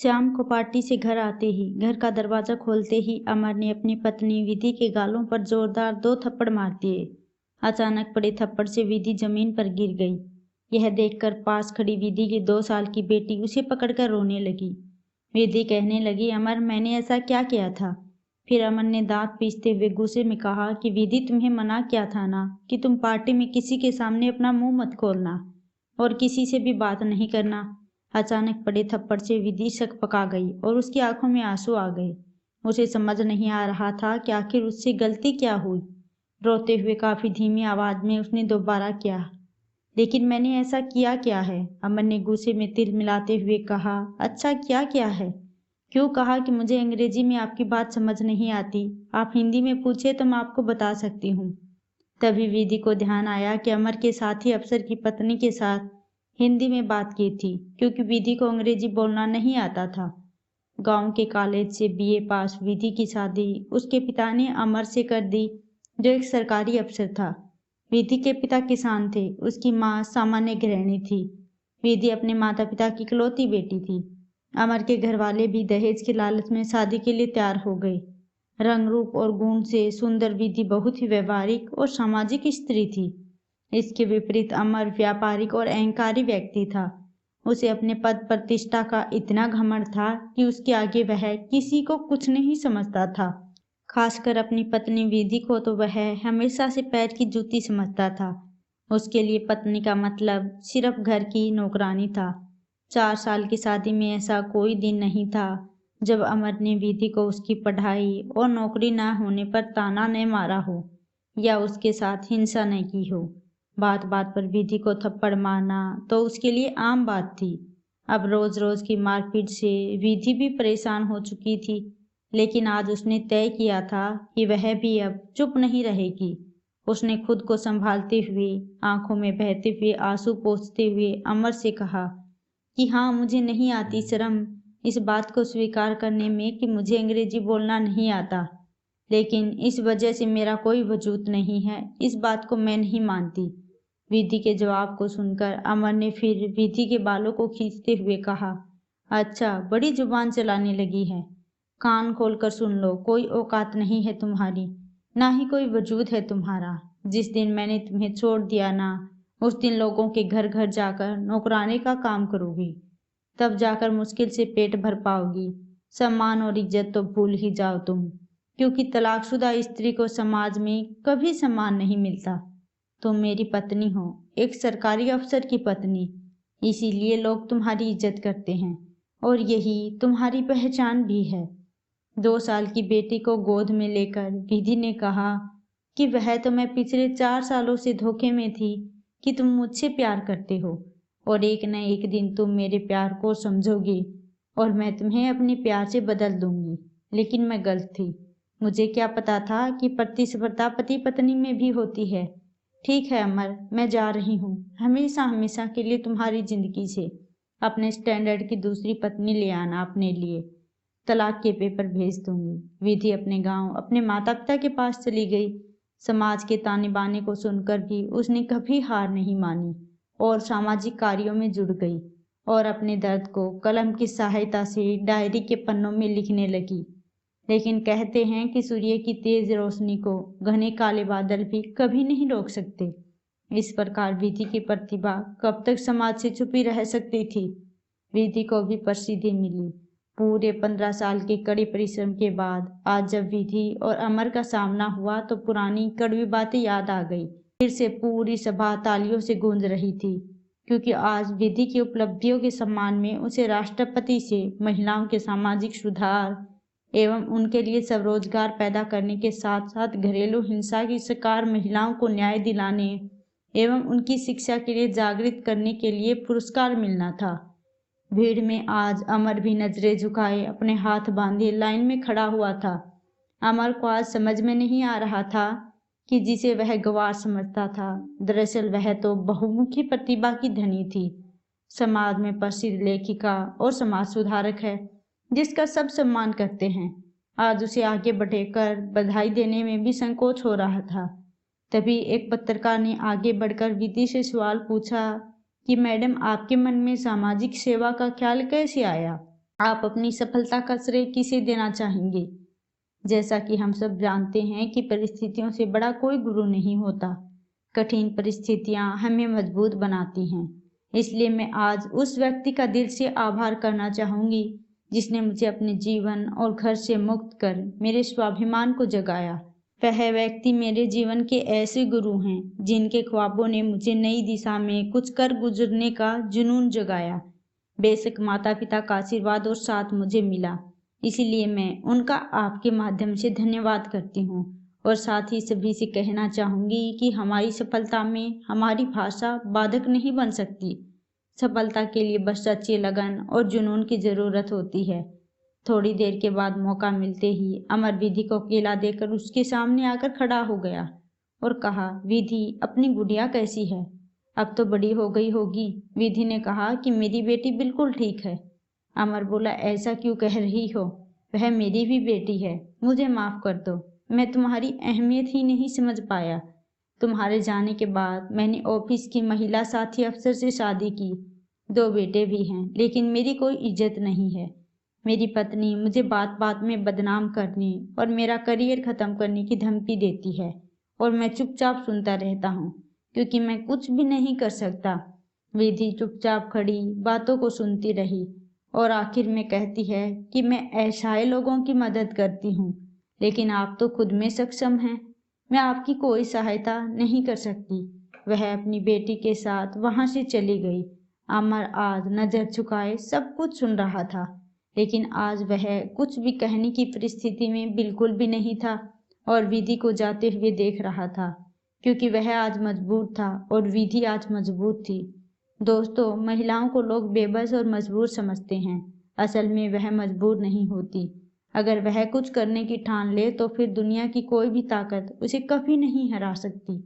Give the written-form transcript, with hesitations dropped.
शाम को पार्टी से घर आते ही घर का दरवाजा खोलते ही अमर ने अपनी पत्नी विधि के गालों पर जोरदार 2 थप्पड़ मार दिए। अचानक पड़े थप्पड़ से विधि जमीन पर गिर गई। यह देखकर पास खड़ी विधि की 2 साल की बेटी उसे पकड़कर रोने लगी। विधि कहने लगी, अमर मैंने ऐसा क्या किया था? फिर अमर ने दांत पीसते हुए गुस्से में कहा कि विधि तुम्हें मना किया था ना कि तुम पार्टी में किसी के सामने अपना मुंह मत खोलना और किसी से भी बात नहीं करना। अचानक पड़े थप्पड़ से विधि सकपका गई और उसकी आंखों में आंसू आ गए। उसे समझ नहीं आ रहा था कि आखिर उससे गलती क्या हुई। रोते हुए काफी धीमी आवाज में उसने दोबारा किया, लेकिन मैंने ऐसा किया क्या है? अमर ने गुस्से में तिल मिलाते हुए कहा, अच्छा क्या है? क्यों कहा कि मुझे अंग्रेजी में आपकी बात समझ नहीं आती, आप हिंदी में पूछे तो मैं आपको बता सकती हूँ। तभी विधि को ध्यान आया कि अमर के साथी अफसर की पत्नी के साथ हिंदी में बात की थी, क्योंकि विधि को अंग्रेजी बोलना नहीं आता था। गांव के कॉलेज से बीए पास विधि की शादी उसके पिता ने अमर से कर दी, जो एक सरकारी अफसर था। विधि के पिता किसान थे, उसकी माँ सामान्य गृहिणी थी। विधि अपने माता पिता की इकलौती बेटी थी। अमर के घर वाले भी दहेज के लालच में शादी के लिए तैयार हो गए। रंग रूप और गुण से सुंदर विधि बहुत ही व्यवहारिक और सामाजिक स्त्री थी। इसके विपरीत अमर व्यापारिक और अहंकारी व्यक्ति था। उसे अपने पद प्रतिष्ठा का इतना घमंड था कि उसके आगे वह किसी को कुछ नहीं समझता था। खासकर अपनी पत्नी विधि को तो वह हमेशा से पैर की जूती समझता था। उसके लिए पत्नी का मतलब सिर्फ घर की नौकरानी था। 4 साल की शादी में ऐसा कोई दिन नहीं था जब अमर ने विधि को उसकी पढ़ाई और नौकरी न होने पर ताना न मारा हो या उसके साथ हिंसा न की हो। बात बात पर विधि को थप्पड़ मारना तो उसके लिए आम बात थी। अब रोज रोज की मारपीट से विधि भी परेशान हो चुकी थी, लेकिन आज उसने तय किया था कि वह भी अब चुप नहीं रहेगी। उसने खुद को संभालते हुए आंखों में बहते हुए आंसू पोंछते हुए अमर से कहा कि हाँ, मुझे नहीं आती शर्म इस बात को स्वीकार करने में कि मुझे अंग्रेजी बोलना नहीं आता, लेकिन इस वजह से मेरा कोई वजूद नहीं है, इस बात को मैं नहीं मानती। विधि के जवाब को सुनकर अमर ने फिर विधि के बालों को खींचते हुए कहा, अच्छा, बड़ी जुबान चलाने लगी है। कान खोलकर सुन लो, कोई औकात नहीं है तुम्हारी, ना ही कोई वजूद है तुम्हारा। जिस दिन मैंने तुम्हें छोड़ दिया ना, उस दिन लोगों के घर घर जाकर नौकरानी का काम करोगी, तब जाकर मुश्किल से पेट भर पाओगी। सम्मान और इज्जत तो भूल ही जाओ तुम, क्योंकि तलाकशुदा स्त्री को समाज में कभी सम्मान नहीं मिलता। तुम मेरी पत्नी हो, एक सरकारी अफसर की पत्नी, इसीलिए लोग तुम्हारी इज्जत करते हैं और यही तुम्हारी पहचान भी है। 2 साल की बेटी को गोद में लेकर विधि ने कहा कि वह तो मैं पिछले 4 सालों से धोखे में थी कि तुम मुझसे प्यार करते हो और एक न एक दिन तुम मेरे प्यार को समझोगे और मैं तुम्हें अपने प्यार से बदल दूंगी। लेकिन मैं गलत थी। मुझे क्या पता था कि प्रतिस्पर्धा पति पत्नी में भी होती है। ठीक है अमर, मैं जा रही हूँ, हमेशा हमेशा के लिए तुम्हारी जिंदगी से। अपने स्टैंडर्ड की दूसरी पत्नी ले आना अपने लिए, तलाक के पेपर भेज दूंगी। विधि अपने गांव अपने माता पिता के पास चली गई। समाज के ताने बाने को सुनकर भी उसने कभी हार नहीं मानी और सामाजिक कार्यों में जुड़ गई और अपने दर्द को कलम की सहायता से डायरी के पन्नों में लिखने लगी। लेकिन कहते हैं कि सूर्य की तेज रोशनी को घने काले बादल भी कभी नहीं रोक सकते। इस प्रकार विधि की प्रतिभा कब तक समाज से छुपी रह सकती थी। विधि को भी प्रसिद्धि मिली। पूरे 15 साल के कड़े परिश्रम के बाद आज जब विधि और अमर का सामना हुआ तो पुरानी कड़वी बातें याद आ गई। फिर से पूरी सभा तालियों से गूंज रही थी, क्योंकि आज विधि की उपलब्धियों के सम्मान में उसे राष्ट्रपति से महिलाओं के सामाजिक सुधार एवं उनके लिए स्वरोजगार पैदा करने के साथ साथ घरेलू हिंसा की शिकार महिलाओं को न्याय दिलाने एवं उनकी शिक्षा के लिए जागृत करने के लिए पुरस्कार मिलना था। भीड़ में आज अमर भी नजरें झुकाए अपने हाथ बांधे लाइन में खड़ा हुआ था। अमर को आज समझ में नहीं आ रहा था कि जिसे वह गवार समझता था, दरअसल वह तो बहुमुखी प्रतिभा की धनी थी। समाज में प्रसिद्ध लेखिका और समाज सुधारक है, जिसका सब सम्मान करते हैं। आज उसे आगे बढ़कर बधाई देने में भी संकोच हो रहा था। तभी एक पत्रकार ने आगे बढ़कर विधि से सवाल पूछा कि मैडम, आपके मन में सामाजिक सेवा का ख्याल कैसे आया? आप अपनी सफलता का श्रेय किसे देना चाहेंगे? जैसा कि हम सब जानते हैं कि परिस्थितियों से बड़ा कोई गुरु नहीं होता। कठिन परिस्थितियां हमें मजबूत बनाती हैं। इसलिए मैं आज उस व्यक्ति का दिल से आभार करना चाहूंगी जिसने मुझे अपने जीवन और घर से मुक्त कर मेरे स्वाभिमान को जगाया। वह व्यक्ति मेरे जीवन के ऐसे गुरु हैं जिनके ख्वाबों ने मुझे नई दिशा में कुछ कर गुजरने का जुनून जगाया। बेशक माता पिता का आशीर्वाद और साथ मुझे मिला, इसीलिए मैं उनका आपके माध्यम से धन्यवाद करती हूँ और साथ ही सभी से कहना चाहूँगी कि हमारी सफलता में हमारी भाषा बाधक नहीं बन सकती। सफलता के लिए बस सच्ची लगन और जुनून की ज़रूरत होती है। थोड़ी देर के बाद मौका मिलते ही अमर विधि को केला देकर उसके सामने आकर खड़ा हो गया और कहा, विधि अपनी गुड़िया कैसी है? अब तो बड़ी हो गई होगी। विधि ने कहा कि मेरी बेटी बिल्कुल ठीक है। अमर बोला, ऐसा क्यों कह रही हो? वह मेरी भी बेटी है, मुझे माफ़ कर दो। मैं तुम्हारी अहमियत ही नहीं समझ पाया। तुम्हारे जाने के बाद मैंने ऑफिस की महिला साथी अफसर से शादी की। 2 बेटे भी हैं, लेकिन मेरी कोई इज्जत नहीं है। मेरी पत्नी मुझे बात बात में बदनाम करने और मेरा करियर ख़त्म करने की धमकी देती है और मैं चुपचाप सुनता रहता हूँ क्योंकि मैं कुछ भी नहीं कर सकता। विधि चुपचाप खड़ी बातों को सुनती रही और आखिर में कहती है कि मैं असहाय लोगों की मदद करती हूँ, लेकिन आप तो खुद में सक्षम हैं। मैं आपकी कोई सहायता नहीं कर सकती। वह अपनी बेटी के साथ वहाँ से चली गई। अमर आज नज़र झुकाए सब कुछ सुन रहा था, लेकिन आज वह कुछ भी कहने की परिस्थिति में बिल्कुल भी नहीं था और विधि को जाते हुए देख रहा था, क्योंकि वह आज मजबूर था और विधि आज मजबूत थी। दोस्तों, महिलाओं को लोग बेबस और मजबूर समझते हैं। असल में वह मजबूर नहीं होती। अगर वह कुछ करने की ठान ले तो फिर दुनिया की कोई भी ताकत उसे कभी नहीं हरा सकती।